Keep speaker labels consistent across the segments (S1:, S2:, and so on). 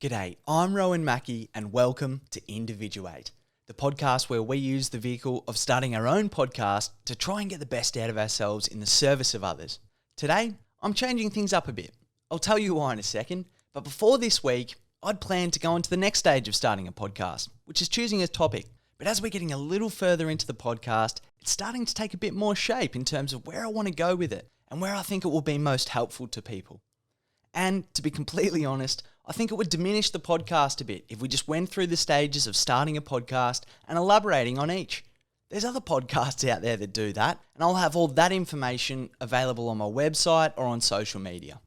S1: G'day, I'm Rowan Mackey and welcome to Individuate, the podcast where we use the vehicle of starting our own podcast to try and get the best out of ourselves in the service of others. Today, I'm changing things up a bit. I'll tell you why in a second, but before this week, I'd planned to go on to the next stage of starting a podcast, which is choosing a topic. But as we're getting a little further into the podcast, it's starting to take a bit more shape in terms of where I want to go with it and where I think it will be most helpful to people. And to be completely honest, I think it would diminish the podcast a bit if we just went through the stages of starting a podcast and elaborating on each. There's other podcasts out there that do that, and I'll have all that information available on my website or on social media.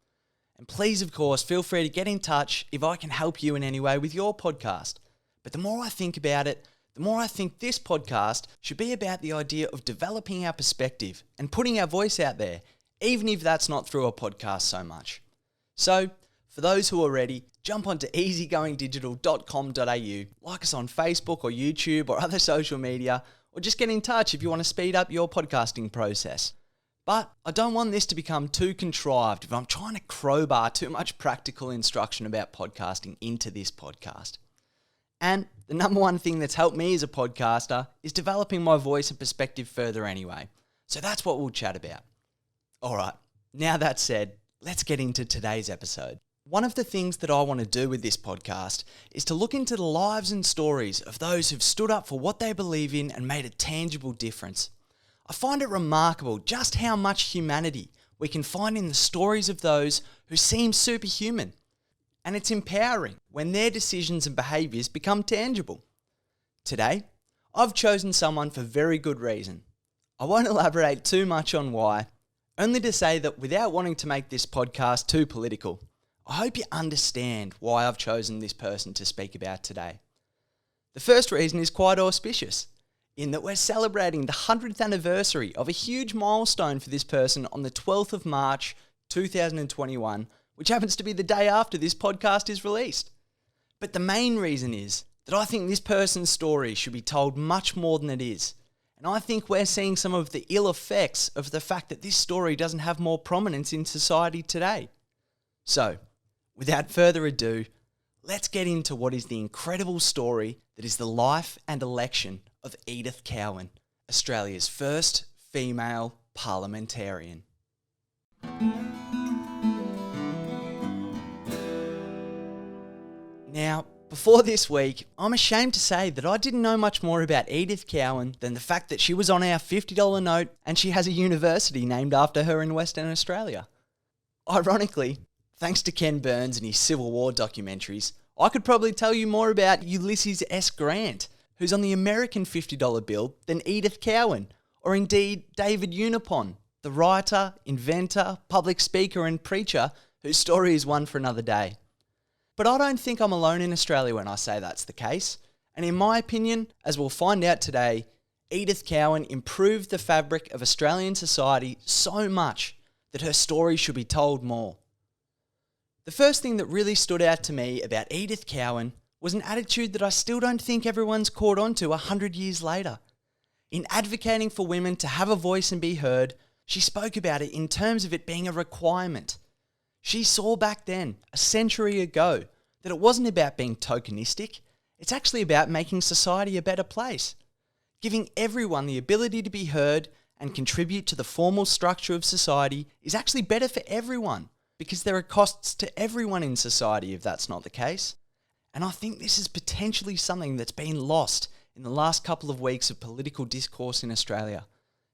S1: And please, of course, feel free to get in touch if I can help you in any way with your podcast. But the more I think about it, the more I think this podcast should be about the idea of developing our perspective and putting our voice out there, even if that's not through a podcast so much. So, for those who are ready, jump onto easygoingdigital.com.au, like us on Facebook or YouTube or other social media, or just get in touch if you want to speed up your podcasting process. But I don't want this to become too contrived if I'm trying to crowbar too much practical instruction about podcasting into this podcast. And the number one thing that's helped me as a podcaster is developing my voice and perspective further anyway. So that's what we'll chat about. Alright, now that said, let's get into today's episode. One of the things that I want to do with this podcast is to look into the lives and stories of those who've stood up for what they believe in and made a tangible difference. I find it remarkable just how much humanity we can find in the stories of those who seem superhuman. And it's empowering when their decisions and behaviours become tangible. Today, I've chosen someone for very good reason. I won't elaborate too much on why, only to say that without wanting to make this podcast too political, I hope you understand why I've chosen this person to speak about today. The first reason is quite auspicious, in that we're celebrating the 100th anniversary of a huge milestone for this person on the 12th of March 2021, which happens to be the day after this podcast is released. But the main reason is that I think this person's story should be told much more than it is. And I think we're seeing some of the ill effects of the fact that this story doesn't have more prominence in society today. So, without further ado, let's get into what is the incredible story that is the life and election of Edith Cowan, Australia's first female parliamentarian. Now, before this week, I'm ashamed to say that I didn't know much more about Edith Cowan than the fact that she was on our $50 note and she has a university named after her in Western Australia. Ironically, thanks to Ken Burns and his Civil War documentaries, I could probably tell you more about Ulysses S. Grant, who's on the American $50 bill, than Edith Cowan, or indeed David Unipon, the writer, inventor, public speaker and preacher whose story is one for another day. But I don't think I'm alone in Australia when I say that's the case. And in my opinion, as we'll find out today, Edith Cowan improved the fabric of Australian society so much that her story should be told more. The first thing that really stood out to me about Edith Cowan was an attitude that I still don't think everyone's caught on to 100 years later. In advocating for women to have a voice and be heard, she spoke about it in terms of it being a requirement. She saw back then, a century ago, that it wasn't about being tokenistic, it's actually about making society a better place. Giving everyone the ability to be heard and contribute to the formal structure of society is actually better for everyone, because there are costs to everyone in society if that's not the case. And I think this is potentially something that's been lost in the last couple of weeks of political discourse in Australia.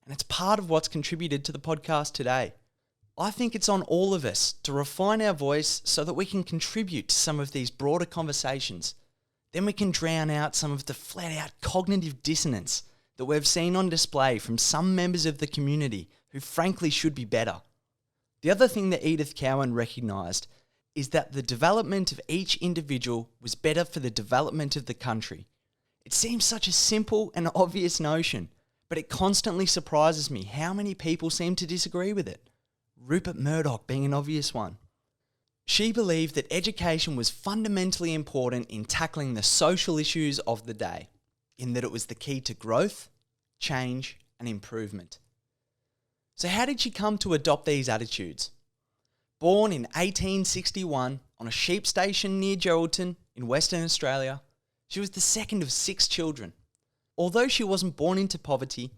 S1: And it's part of what's contributed to the podcast today. I think it's on all of us to refine our voice so that we can contribute to some of these broader conversations. Then we can drown out some of the flat-out cognitive dissonance that we've seen on display from some members of the community who frankly should be better. The other thing that Edith Cowan recognised is that the development of each individual was better for the development of the country. It seems such a simple and obvious notion, but it constantly surprises me how many people seem to disagree with it. Rupert Murdoch being an obvious one. She believed that education was fundamentally important in tackling the social issues of the day, in that it was the key to growth, change, and improvement. So how did she come to adopt these attitudes? Born in 1861 on a sheep station near Geraldton in Western Australia. She was the second of 6 children. Although she wasn't born into poverty,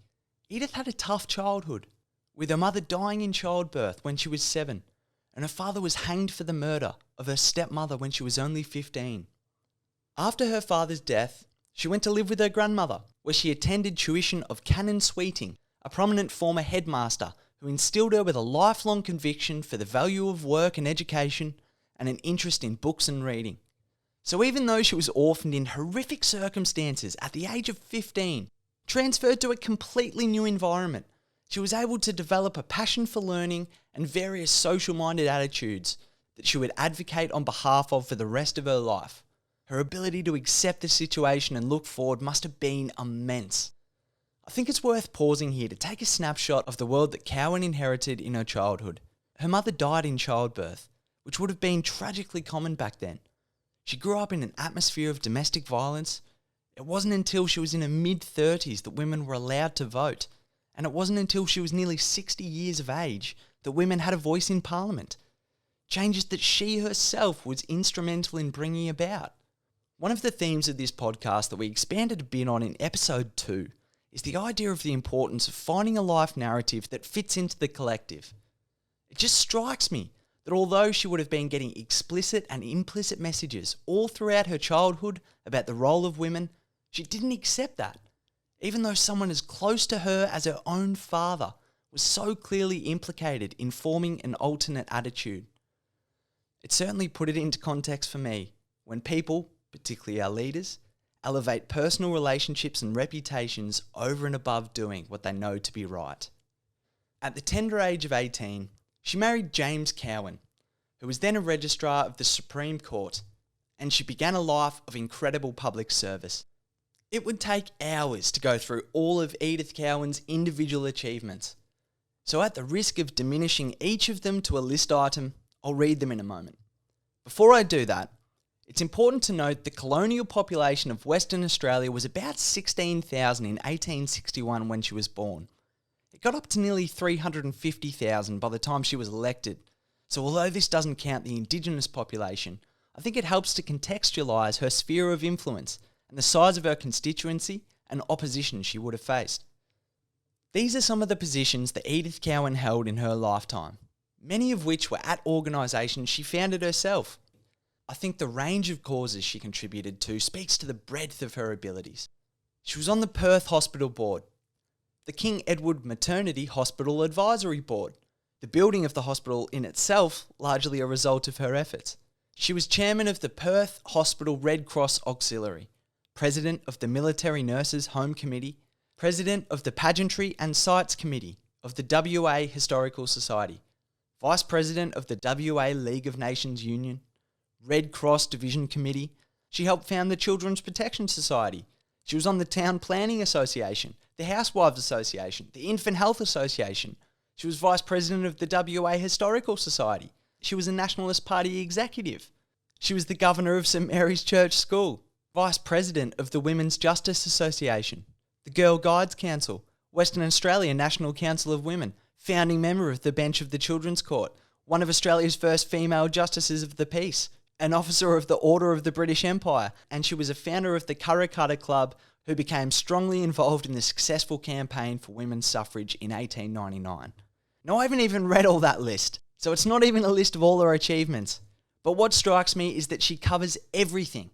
S1: Edith had a tough childhood, with her mother dying in childbirth when she was 7, and her father was hanged for the murder of her stepmother when she was only 15. After her father's death, she went to live with her grandmother, where she attended tuition of Canon Sweeting, a prominent former headmaster who instilled her with a lifelong conviction for the value of work and education and an interest in books and reading. So even though she was orphaned in horrific circumstances at the age of 15, transferred to a completely new environment, she was able to develop a passion for learning and various social-minded attitudes that she would advocate on behalf of for the rest of her life. Her ability to accept the situation and look forward must have been immense. I think it's worth pausing here to take a snapshot of the world that Cowan inherited in her childhood. Her mother died in childbirth, which would have been tragically common back then. She grew up in an atmosphere of domestic violence. It wasn't until she was in her mid-30s that women were allowed to vote, and it wasn't until she was nearly 60 years of age that women had a voice in Parliament. Changes that she herself was instrumental in bringing about. One of the themes of this podcast that we expanded a bit on in episode 2 is the idea of the importance of finding a life narrative that fits into the collective. It just strikes me that although she would have been getting explicit and implicit messages all throughout her childhood about the role of women, she didn't accept that, even though someone as close to her as her own father was so clearly implicated in forming an alternate attitude. It certainly put it into context for me when people, particularly our leaders, elevate personal relationships and reputations over and above doing what they know to be right. At the tender age of 18, she married James Cowan, who was then a registrar of the Supreme Court, and she began a life of incredible public service. It would take hours to go through all of Edith Cowan's individual achievements, so at the risk of diminishing each of them to a list item, I'll read them in a moment. Before I do that, it's important to note the colonial population of Western Australia was about 16,000 in 1861 when she was born. It got up to nearly 350,000 by the time she was elected, so although this doesn't count the Indigenous population, I think it helps to contextualise her sphere of influence and the size of her constituency and opposition she would have faced. These are some of the positions that Edith Cowan held in her lifetime, many of which were at organisations she founded herself. I think the range of causes she contributed to speaks to the breadth of her abilities. She was on the Perth Hospital Board, the King Edward Maternity Hospital Advisory Board, the building of the hospital in itself largely a result of her efforts. She was chairman of the Perth Hospital Red Cross Auxiliary, president of the Military Nurses Home Committee, president of the Pageantry and Sites Committee of the WA Historical Society, vice president of the WA League of Nations Union, Red Cross Division Committee. She helped found the Children's Protection Society. She was on the Town Planning Association, the Housewives Association, the Infant Health Association. She was vice president of the WA Historical Society. She was a Nationalist Party executive. She was the governor of St Mary's Church School, vice president of the Women's Justice Association, the Girl Guides Council, Western Australia National Council of Women, founding member of the Bench of the Children's Court, one of Australia's first female justices of the peace, an officer of the Order of the British Empire, and she was a founder of the Karrakatta Club, who became strongly involved in the successful campaign for women's suffrage in 1899. Now, I haven't even read all that list, so it's not even a list of all her achievements. But what strikes me is that she covers everything,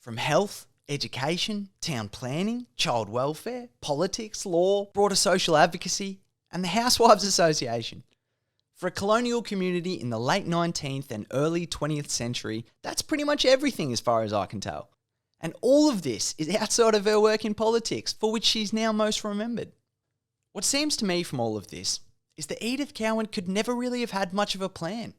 S1: from health, education, town planning, child welfare, politics, law, broader social advocacy, and the Housewives Association. For a colonial community in the late 19th and early 20th century, that's pretty much everything as far as I can tell. And all of this is outside of her work in politics, for which she's now most remembered. What seems to me from all of this is that Edith Cowan could never really have had much of a plan.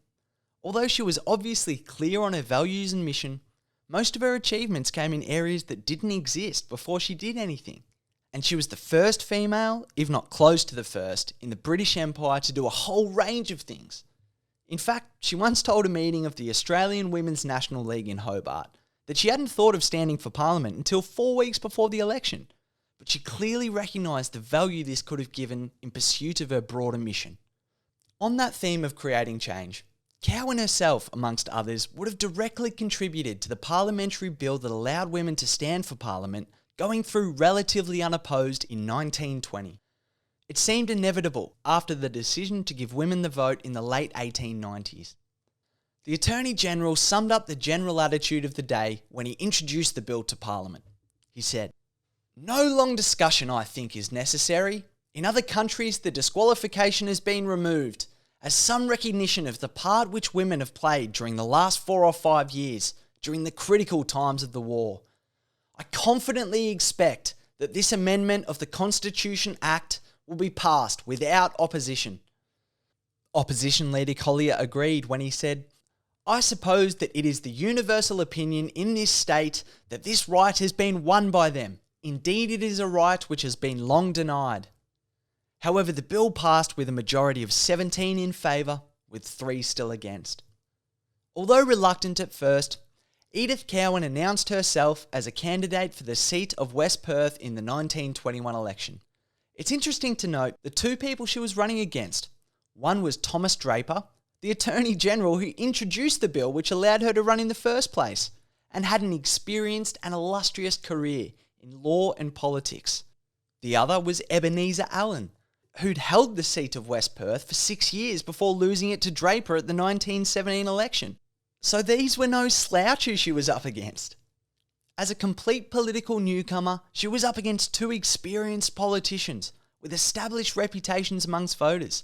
S1: Although she was obviously clear on her values and mission, most of her achievements came in areas that didn't exist before she did anything. And she was the first female, if not close to the first, in the British Empire to do a whole range of things. In fact, she once told a meeting of the Australian Women's National League in Hobart that she hadn't thought of standing for Parliament until 4 weeks before the election, but she clearly recognised the value this could have given in pursuit of her broader mission. On that theme of creating change, Cowan herself, amongst others, would have directly contributed to the parliamentary bill that allowed women to stand for Parliament, going through relatively unopposed in 1920. It seemed inevitable after the decision to give women the vote in the late 1890s. The Attorney General summed up the general attitude of the day when he introduced the bill to Parliament. He said, "No long discussion, I think, is necessary. In other countries, the disqualification has been removed, as some recognition of the part which women have played during the last 4 or 5 years, during the critical times of the war. I confidently expect that this amendment of the Constitution Act will be passed without opposition." Opposition Leader Collier agreed when he said, "I suppose that it is the universal opinion in this state that this right has been won by them. Indeed, it is a right which has been long denied." However, the bill passed with a majority of 17 in favour, with 3 still against. Although reluctant at first, Edith Cowan announced herself as a candidate for the seat of West Perth in the 1921 election. It's interesting to note the 2 people she was running against. One was Thomas Draper, the Attorney General who introduced the bill which allowed her to run in the first place, and had an experienced and illustrious career in law and politics. The other was Ebenezer Allen, who'd held the seat of West Perth for 6 years before losing it to Draper at the 1917 election. So these were no slouches she was up against. As a complete political newcomer, she was up against 2 experienced politicians with established reputations amongst voters,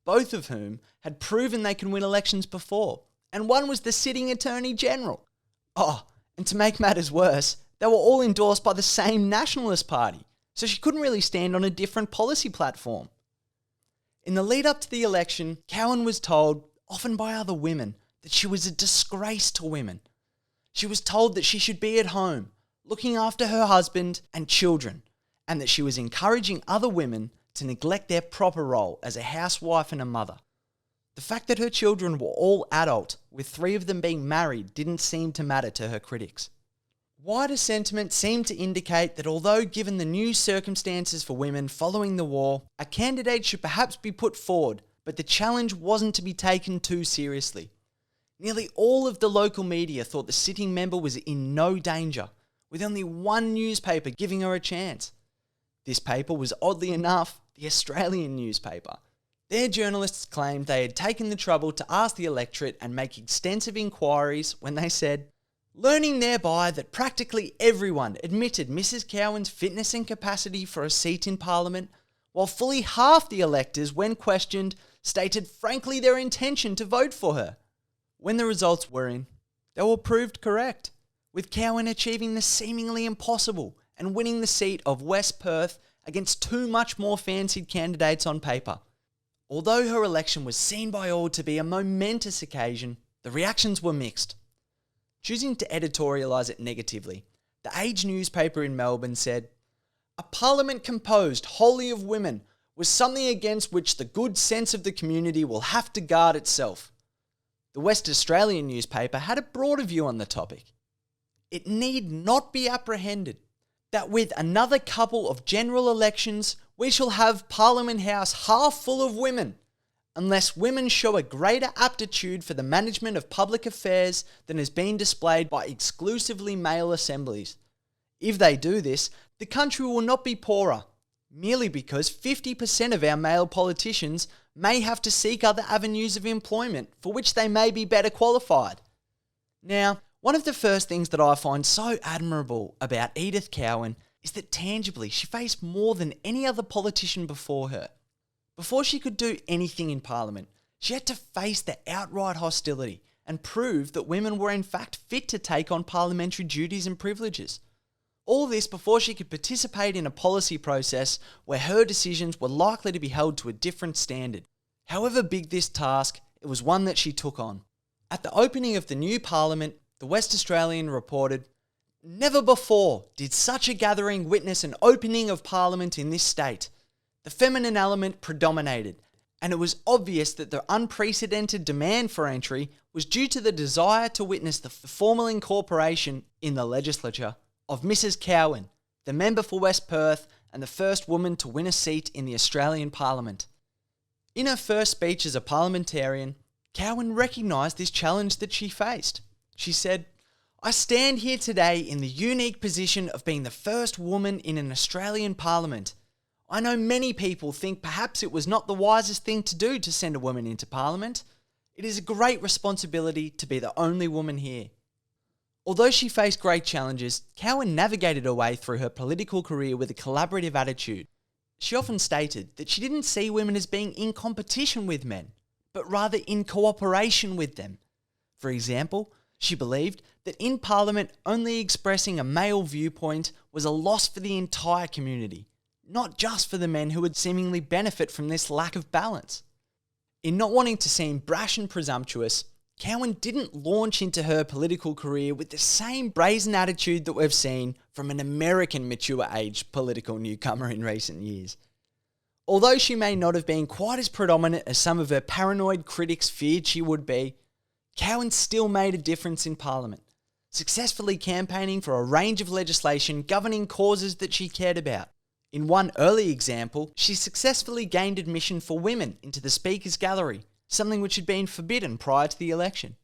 S1: both of whom had proven they can win elections before, and one was the sitting Attorney General. Oh, and to make matters worse, they were all endorsed by the same Nationalist Party, so she couldn't really stand on a different policy platform. In the lead up to the election, Cowan was told, often by other women, that she was a disgrace to women. She was told that she should be at home, looking after her husband and children, and that she was encouraging other women to neglect their proper role as a housewife and a mother. The fact that her children were all adult, with 3 of them being married, didn't seem to matter to her critics. Wider sentiment seemed to indicate that although given the new circumstances for women following the war, a candidate should perhaps be put forward, but the challenge wasn't to be taken too seriously. Nearly all of the local media thought the sitting member was in no danger, with only one newspaper giving her a chance. This paper was, oddly enough, the Australian newspaper. Their journalists claimed they had taken the trouble to ask the electorate and make extensive inquiries when they said, learning thereby that practically everyone admitted Mrs. Cowan's fitness and capacity for a seat in Parliament, while fully half the electors, when questioned, stated frankly their intention to vote for her. When the results were in, they were proved correct, with Cowan achieving the seemingly impossible and winning the seat of West Perth against 2 much more fancied candidates on paper. Although her election was seen by all to be a momentous occasion, the reactions were mixed. Choosing to editorialise it negatively, the Age newspaper in Melbourne said, "A parliament composed wholly of women was something against which the good sense of the community will have to guard itself." The West Australian newspaper had a broader view on the topic. "It need not be apprehended that with another couple of general elections we shall have Parliament House half full of women, unless women show a greater aptitude for the management of public affairs than has been displayed by exclusively male assemblies. If they do this, the country will not be poorer, merely because 50% of our male politicians may have to seek other avenues of employment for which they may be better qualified." Now, one of the first things that I find so admirable about Edith Cowan is that tangibly she faced more than any other politician before her. Before she could do anything in Parliament, she had to face the outright hostility and prove that women were in fact fit to take on parliamentary duties and privileges. All this before she could participate in a policy process where her decisions were likely to be held to a different standard. However big this task, it was one that she took on. At the opening of the new Parliament, the West Australian reported, "Never before did such a gathering witness an opening of Parliament in this state. The feminine element predominated, and it was obvious that the unprecedented demand for entry was due to the desire to witness the formal incorporation in the legislature of Mrs. Cowan, the member for West Perth and the first woman to win a seat in the Australian Parliament." In her first speech as a parliamentarian, Cowan recognised this challenge that she faced. She said, "I stand here today in the unique position of being the first woman in an Australian parliament. I know many people think perhaps it was not the wisest thing to do to send a woman into parliament. It is a great responsibility to be the only woman here." Although she faced great challenges, Cowan navigated her way through her political career with a collaborative attitude. She often stated that she didn't see women as being in competition with men, but rather in cooperation with them. For example, she believed that in Parliament only expressing a male viewpoint was a loss for the entire community, not just for the men who would seemingly benefit from this lack of balance. In not wanting to seem brash and presumptuous, Cowan didn't launch into her political career with the same brazen attitude that we've seen from an American mature-age political newcomer in recent years. Although she may not have been quite as predominant as some of her paranoid critics feared she would be, Cowan still made a difference in Parliament, successfully campaigning for a range of legislation governing causes that she cared about. In one early example, she successfully gained admission for women into the Speaker's Gallery, something which had been forbidden prior to the election.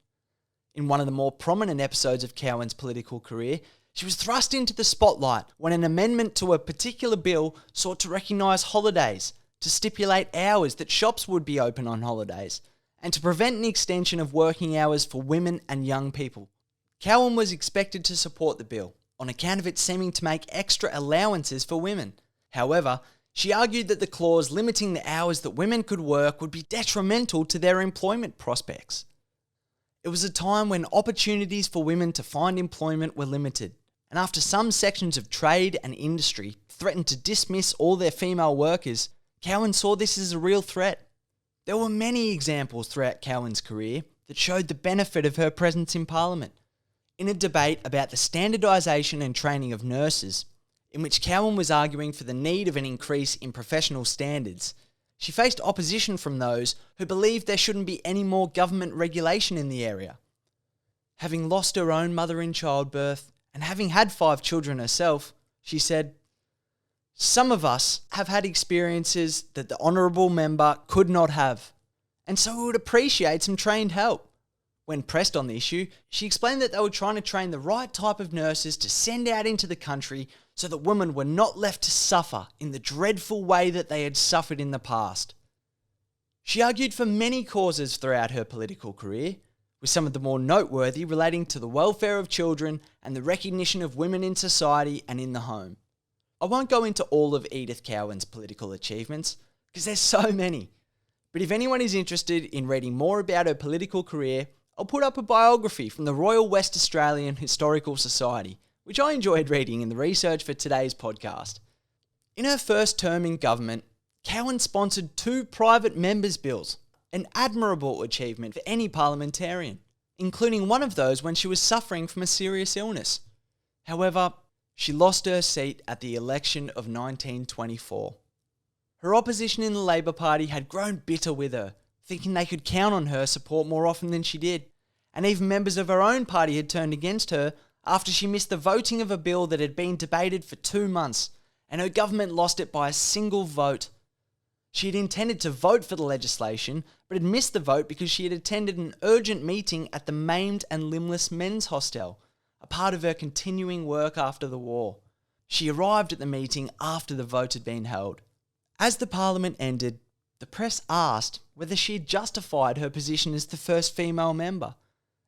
S1: In one of the more prominent episodes of Cowan's political career, she was thrust into the spotlight when an amendment to a particular bill sought to recognise holidays, to stipulate hours that shops would be open on holidays, and to prevent an extension of working hours for women and young people. Cowan was expected to support the bill, on account of it seeming to make extra allowances for women. However, she argued that the clause limiting the hours that women could work would be detrimental to their employment prospects. It was a time when opportunities for women to find employment were limited, and after some sections of trade and industry threatened to dismiss all their female workers, Cowan saw this as a real threat. There were many examples throughout Cowan's career that showed the benefit of her presence in Parliament. In a debate about the standardisation and training of nurses, in which Cowan was arguing for the need of an increase in professional standards, she faced opposition from those who believed there shouldn't be any more government regulation in the area. Having lost her own mother in childbirth, and having had 5 children herself, she said, "Some of us have had experiences that the honourable member could not have, and so we would appreciate some trained help." When pressed on the issue, she explained that they were trying to train the right type of nurses to send out into the country so that women were not left to suffer in the dreadful way that they had suffered in the past. She argued for many causes throughout her political career, with some of the more noteworthy relating to the welfare of children and the recognition of women in society and in the home. I won't go into all of Edith Cowan's political achievements, because there's so many. But if anyone is interested in reading more about her political career, I'll put up a biography from the Royal West Australian Historical Society, which I enjoyed reading in the research for today's podcast. In her first term in government, Cowan sponsored 2 private members' bills, an admirable achievement for any parliamentarian, including one of those when she was suffering from a serious illness. However, she lost her seat at the election of 1924. Her opposition in the Labor Party had grown bitter with her, thinking they could count on her support more often than she did, and even members of her own party had turned against her after she missed the voting of a bill that had been debated for 2 months, and her government lost it by a single vote. She had intended to vote for the legislation, but had missed the vote because she had attended an urgent meeting at the Maimed and Limbless Men's Hostel, a part of her continuing work after the war. She arrived at the meeting after the vote had been held. As the Parliament ended, the press asked whether she had justified her position as the first female member.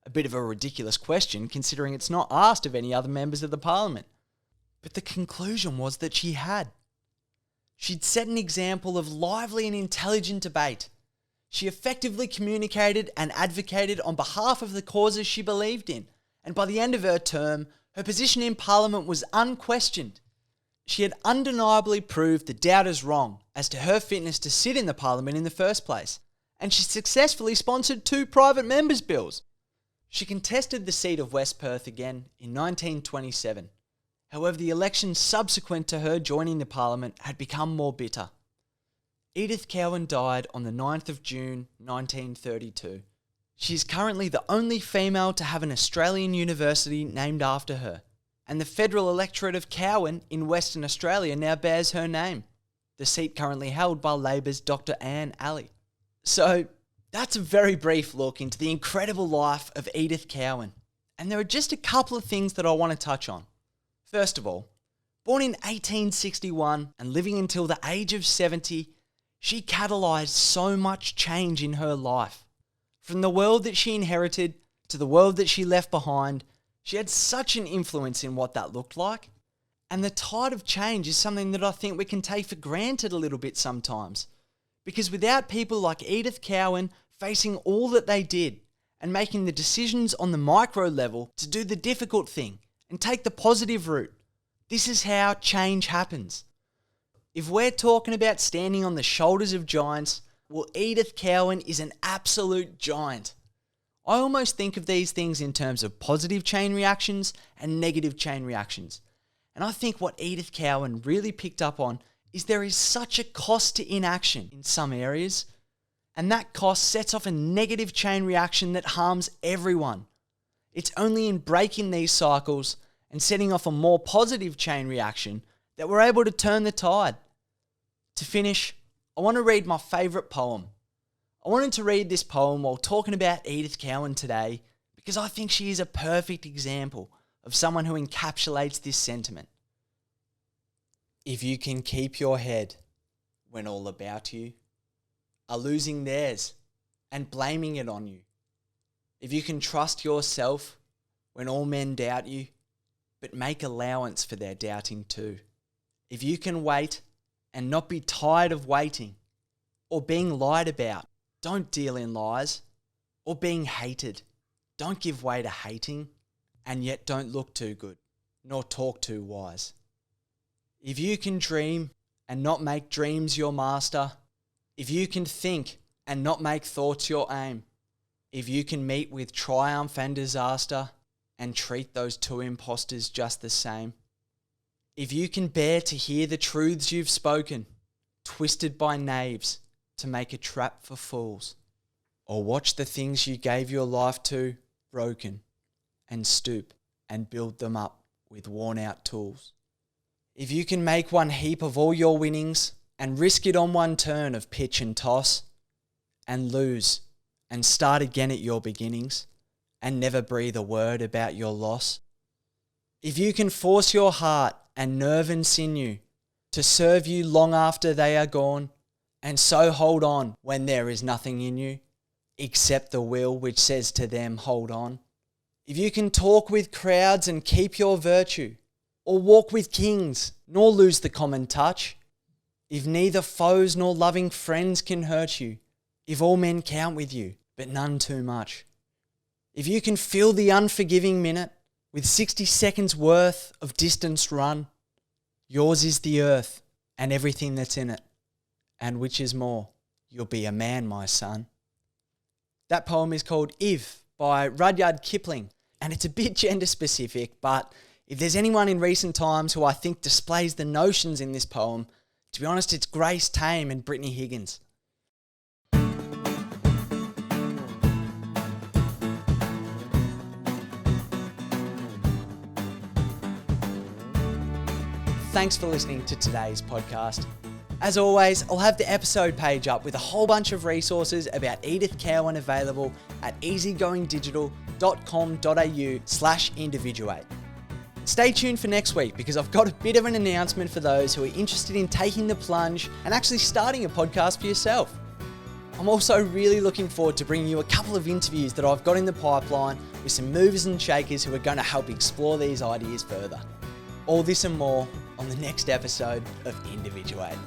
S1: A bit of a ridiculous question considering it's not asked of any other members of the Parliament. But the conclusion was that she had. She'd set an example of lively and intelligent debate. She effectively communicated and advocated on behalf of the causes she believed in, and by the end of her term, her position in Parliament was unquestioned. She had undeniably proved the doubters wrong as to her fitness to sit in the Parliament in the first place, and she successfully sponsored 2 private members' bills. She contested the seat of West Perth again in 1927. However, the election subsequent to her joining the Parliament had become more bitter. Edith Cowan died on the 9th of June 1932. She is currently the only female to have an Australian university named after her, and the federal electorate of Cowan in Western Australia now bears her name, the seat currently held by Labor's Dr. Anne Alley. So, That's a very brief look into the incredible life of Edith Cowan. And there are just a couple of things that I want to touch on. First of all, born in 1861 and living until the age of 70, she catalysed so much change in her life. From the world that she inherited to the world that she left behind, she had such an influence in what that looked like. And the tide of change is something that I think we can take for granted a little bit sometimes. Because without people like Edith Cowan facing all that they did and making the decisions on the micro level to do the difficult thing and take the positive route, this is how change happens. If we're talking about standing on the shoulders of giants, well, Edith Cowan is an absolute giant. I almost think of these things in terms of positive chain reactions and negative chain reactions. And I think what Edith Cowan really picked up on is there is such a cost to inaction in some areas, and that cost sets off a negative chain reaction that harms everyone. It's only in breaking these cycles and setting off a more positive chain reaction that we're able to turn the tide. To finish, I want to read my favourite poem. I wanted to read this poem while talking about Edith Cowan today because I think she is a perfect example of someone who encapsulates this sentiment. If you can keep your head when all about you are losing theirs and blaming it on you. If you can trust yourself when all men doubt you, but make allowance for their doubting too. If you can wait and not be tired of waiting or being lied about, don't deal in lies, or being hated, don't give way to hating, and yet don't look too good, nor talk too wise. If you can dream and not make dreams your master, if you can think and not make thoughts your aim, if you can meet with triumph and disaster and treat those two impostors just the same, if you can bear to hear the truths you've spoken, twisted by knaves to make a trap for fools, or watch the things you gave your life to broken and stoop and build them up with worn out tools. If you can make one heap of all your winnings and risk it on one turn of pitch and toss and lose and start again at your beginnings and never breathe a word about your loss. If you can force your heart and nerve and sinew to serve you long after they are gone, and so hold on when there is nothing in you, except the will which says to them, hold on. If you can talk with crowds and keep your virtue, or walk with kings, nor lose the common touch, if neither foes nor loving friends can hurt you, if all men count with you, but none too much. If you can fill the unforgiving minute with 60 seconds worth of distance run, yours is the earth and everything that's in it. And which is more, you'll be a man, my son. That poem is called If by Rudyard Kipling, and it's a bit gender specific, but if there's anyone in recent times who I think displays the notions in this poem, to be honest, it's Grace Tame and Brittany Higgins. Thanks for listening to today's podcast. As always, I'll have the episode page up with a whole bunch of resources about Edith Cowan available at easygoingdigital.com.au/individuate. Stay tuned for next week because I've got a bit of an announcement for those who are interested in taking the plunge and actually starting a podcast for yourself. I'm also really looking forward to bringing you a couple of interviews that I've got in the pipeline with some movers and shakers who are going to help explore these ideas further. All this and more on the next episode of Individuate.